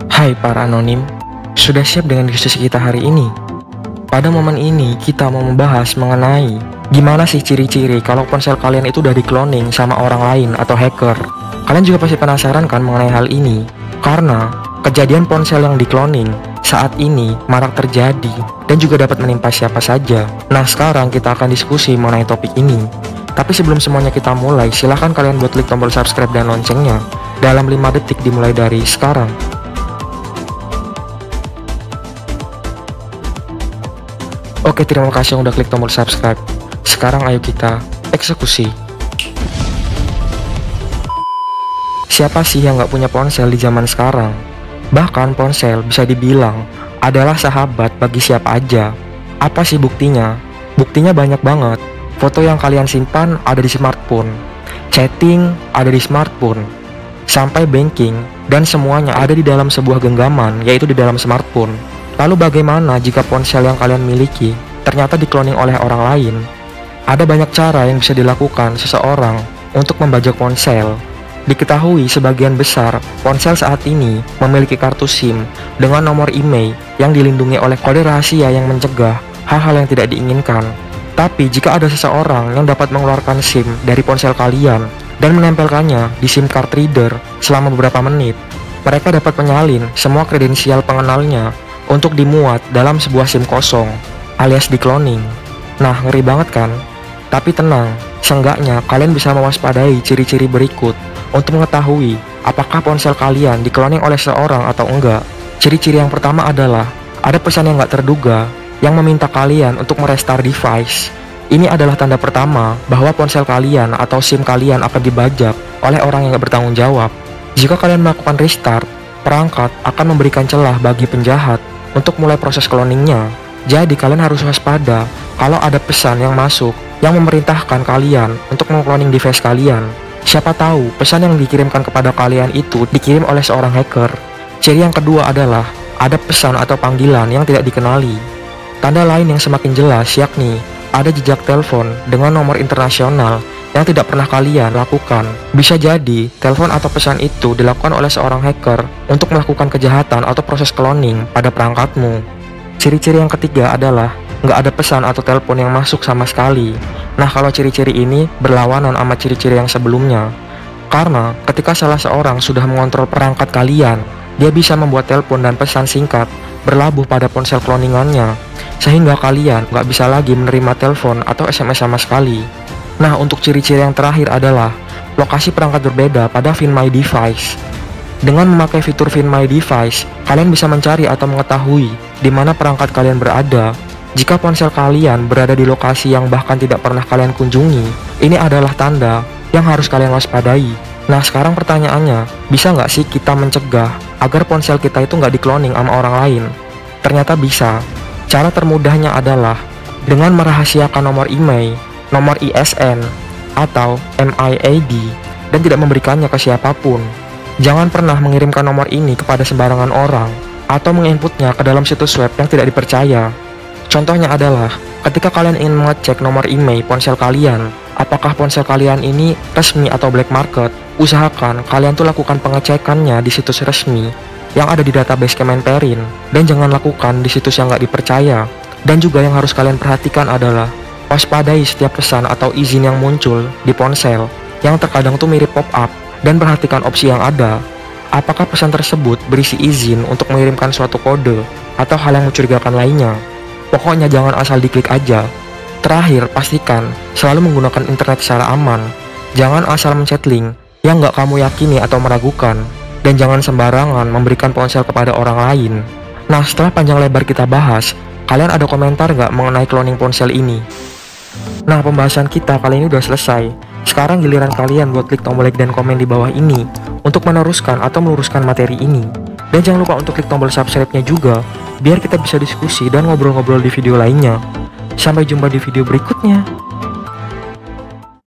Hai para anonim, sudah siap dengan diskusi kita hari ini? Pada momen ini kita mau membahas mengenai gimana sih ciri-ciri kalau ponsel kalian itu udah di-cloning sama orang lain atau hacker. Kalian juga pasti penasaran kan mengenai hal ini? Karena kejadian ponsel yang di-cloning saat ini marak terjadi dan juga dapat menimpa siapa saja. Nah, sekarang kita akan diskusi mengenai topik ini. Tapi sebelum semuanya kita mulai, silahkan kalian buat klik tombol subscribe dan loncengnya dalam 5 detik dimulai dari sekarang. Oke, terima kasih yang udah klik tombol subscribe. Sekarang ayo kita eksekusi. Siapa sih yang nggak punya ponsel di zaman sekarang? Bahkan ponsel bisa dibilang adalah sahabat bagi siapa aja. Apa sih buktinya? Buktinya banyak banget. Foto yang kalian simpan ada di smartphone, chatting ada di smartphone, sampai banking dan semuanya ada di dalam sebuah genggaman, yaitu di dalam smartphone. Lalu bagaimana jika ponsel yang kalian miliki ternyata di-cloning oleh orang lain? Ada banyak cara yang bisa dilakukan seseorang untuk membajak ponsel. Diketahui sebagian besar ponsel saat ini memiliki kartu SIM dengan nomor email yang dilindungi oleh kode rahasia yang mencegah hal-hal yang tidak diinginkan. Tapi jika ada seseorang yang dapat mengeluarkan SIM dari ponsel kalian dan menempelkannya di SIM card reader selama beberapa menit, mereka dapat menyalin semua kredensial pengenalnya untuk dimuat dalam sebuah SIM kosong alias di-cloning. Nah, ngeri banget kan? Tapi tenang, seenggaknya kalian bisa mewaspadai ciri-ciri berikut untuk mengetahui apakah ponsel kalian di-cloning oleh seseorang atau enggak. Ciri-ciri yang pertama adalah ada pesan yang nggak terduga yang meminta kalian untuk merestart device. Ini adalah tanda pertama bahwa ponsel kalian atau SIM kalian akan dibajak oleh orang yang nggak bertanggung jawab. Jika kalian melakukan restart, perangkat akan memberikan celah bagi penjahat untuk mulai proses cloningnya. Jadi kalian harus waspada kalau ada pesan yang masuk yang memerintahkan kalian untuk mengcloning device kalian. Siapa tahu pesan yang dikirimkan kepada kalian itu dikirim oleh seorang hacker. Ciri yang kedua adalah ada pesan atau panggilan yang tidak dikenali. Tanda lain yang semakin jelas yakni ada jejak telepon dengan nomor internasional yang tidak pernah kalian lakukan. Bisa jadi telepon atau pesan itu dilakukan oleh seorang hacker untuk melakukan kejahatan atau proses cloning pada perangkatmu. Ciri-ciri yang ketiga adalah nggak ada pesan atau telepon yang masuk sama sekali. Nah, kalau ciri-ciri ini berlawanan sama ciri-ciri yang sebelumnya. Karena ketika salah seorang sudah mengontrol perangkat kalian, dia bisa membuat telepon dan pesan singkat berlabuh pada ponsel cloningannya, sehingga kalian nggak bisa lagi menerima telepon atau SMS sama sekali. Nah, untuk ciri-ciri yang terakhir adalah lokasi perangkat berbeda pada Find My Device. Dengan memakai fitur Find My Device, kalian bisa mencari atau mengetahui di mana perangkat kalian berada. Jika ponsel kalian berada di lokasi yang bahkan tidak pernah kalian kunjungi, ini adalah tanda yang harus kalian waspadai. Nah, sekarang pertanyaannya, bisa nggak sih kita mencegah agar ponsel kita itu nggak di-cloning sama orang lain? Ternyata bisa. Cara termudahnya adalah dengan merahasiakan nomor email, nomor ISN, atau MIID, dan tidak memberikannya ke siapapun. Jangan pernah mengirimkan nomor ini kepada sembarangan orang, atau menginputnya ke dalam situs web yang tidak dipercaya. Contohnya adalah, ketika kalian ingin mengecek nomor email ponsel kalian, apakah ponsel kalian ini resmi atau black market, usahakan kalian tuh lakukan pengecekannya di situs resmi yang ada di database Kemenperin, dan jangan lakukan di situs yang nggak dipercaya. Dan juga yang harus kalian perhatikan adalah, waspadai setiap pesan atau izin yang muncul di ponsel, yang terkadang tuh mirip pop-up, dan perhatikan opsi yang ada. Apakah pesan tersebut berisi izin untuk mengirimkan suatu kode atau hal yang mencurigakan lainnya? Pokoknya jangan asal diklik aja. Terakhir, pastikan selalu menggunakan internet secara aman. Jangan asal mencet link yang nggak kamu yakini atau meragukan. Dan jangan sembarangan memberikan ponsel kepada orang lain. Nah, setelah panjang lebar kita bahas, kalian ada komentar nggak mengenai cloning ponsel ini? Nah, pembahasan kita kali ini udah selesai. Sekarang giliran kalian buat klik tombol like dan komen di bawah ini untuk meneruskan atau meluruskan materi ini. Dan jangan lupa untuk klik tombol subscribe-nya juga, biar kita bisa diskusi dan ngobrol-ngobrol di video lainnya. Sampai jumpa di video berikutnya.